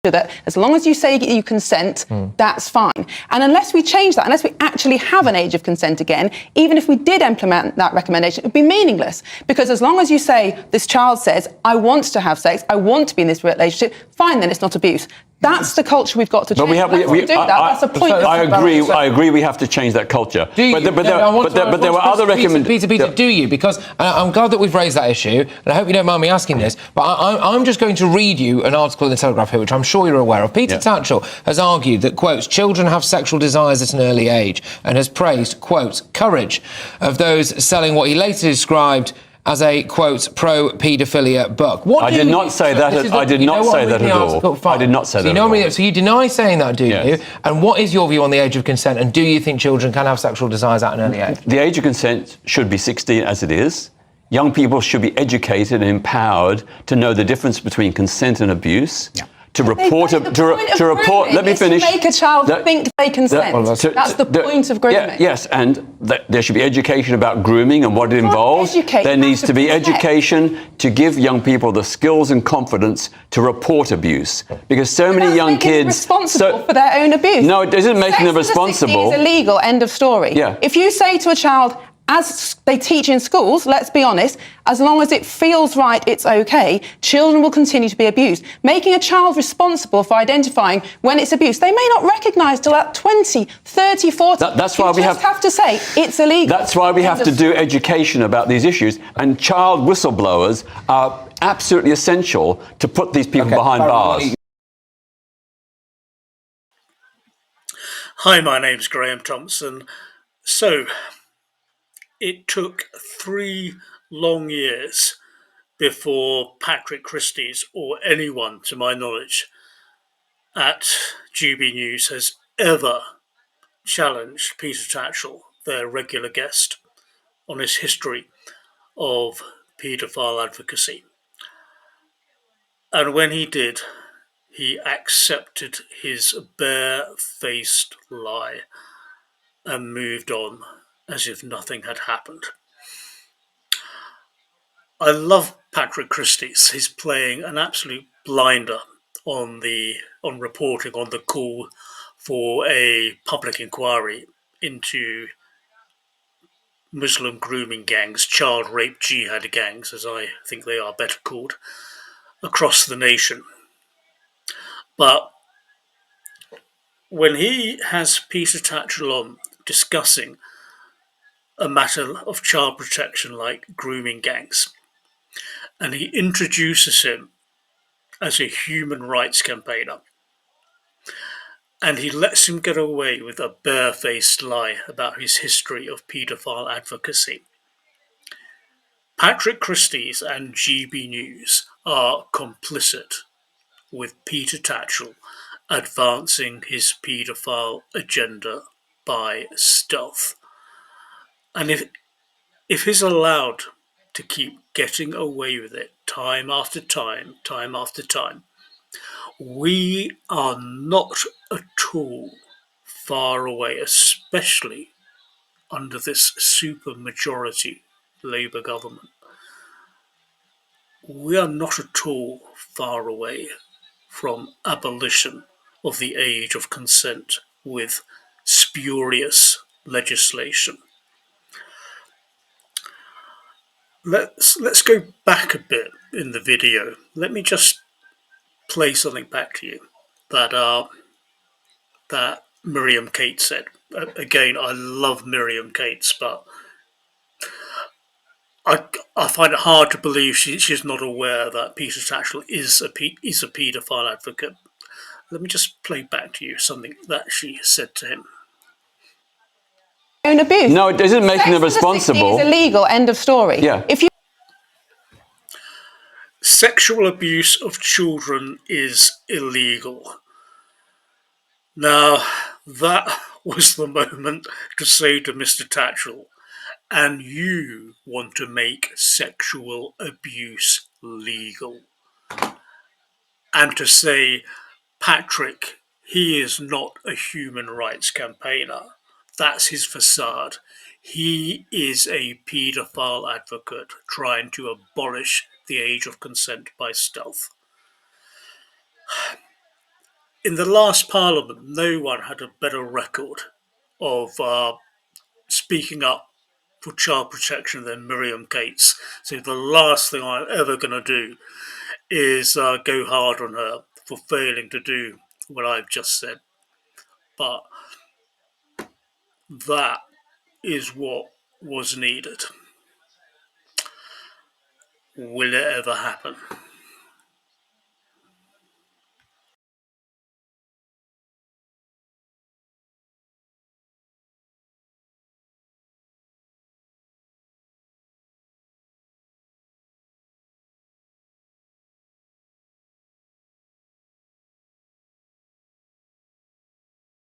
that as long as you say you consent, that's fine. And unless we change that, unless we actually have an age of consent again, even if we did implement that recommendation, it would be meaningless. Because as long as you say, this child says, I want to have sex, I want to be in this relationship, fine, then it's not abuse. That's the culture we've got to change. But we do that. That's the point. I agree. We have to change that culture. But there were other recommendations. Peter, do you? Because I'm glad that we've raised that issue, and I hope you don't mind me asking this. But I'm just going to read you an article in the Telegraph here, which I'm sure you're aware of. Peter Tatchell has argued that, quotes, children have sexual desires at an early age, and has praised, quotes, courage of those selling what he later described as a, quote, pro-paedophilia book. I did not say that at all. I did not say that at all. I did not say that at all. So you deny saying that, do you? And what is your view on the age of consent? And do you think children can have sexual desires at an early age? The age of consent should be 16 as it is. Young people should be educated and empowered to know the difference between consent and abuse. To report. Let me finish. To make a child think they consent. That's the point of grooming. Yes, and there should be education about grooming and what it involves. There needs to be education to give young people the skills and confidence to report abuse, because so many young kids responsible for their own abuse. No, it isn't making them responsible. It's illegal. End of story. If you say to a child, as they teach in schools, let's be honest, as long as it feels right, it's okay, children will continue to be abused. Making a child responsible for identifying when it's abuse, they may not recognise till at 20, 30, 40. That's why we have to say it's illegal. That's why we have to do education about these issues, and child whistleblowers are absolutely essential to put these people behind bars. Hi, my name's Graham Thompson. So, it took 3 long years before Patrick Christys, or anyone to my knowledge at GB News, has ever challenged Peter Tatchell, their regular guest, on his history of paedophile advocacy. And when he did, he accepted his bare-faced lie and moved on as if nothing had happened. I love Patrick Christys. He's playing an absolute blinder on reporting on the call for a public inquiry into Muslim grooming gangs, child rape jihad gangs, as I think they are better called, across the nation. But when he has Peter Tatchell on discussing a matter of child protection like grooming gangs, and he introduces him as a human rights campaigner, and he lets him get away with a bare-faced lie about his history of paedophile advocacy. Patrick Christys and GB News are complicit with Peter Tatchell advancing his paedophile agenda by stealth. And if he's allowed to keep getting away with it time after time, we are not at all far away, especially under this supermajority Labour government. We are not at all far away from abolition of the age of consent with spurious legislation. Let's go back a bit in the video. Let me just play something back to you that Miriam Cates said. Again, I love Miriam Cates, but I find it hard to believe she's not aware that Peter Tatchell is a paedophile advocate. Let me just play back to you something that she said to him. Abuse. No, it isn't making them responsible. It's illegal. End of story. Sexual abuse of children is illegal. Now, that was the moment to say to Mr. Tatchell, and you want to make sexual abuse legal. And to say, Patrick, he is not a human rights campaigner. That's his facade. He is a paedophile advocate trying to abolish the age of consent by stealth. in the last Parliament, no one had a better record of speaking up for child protection than Miriam Gates. So the last thing I'm ever going to do is go hard on her for failing to do what I've just said. But that is what was needed. Will it ever happen?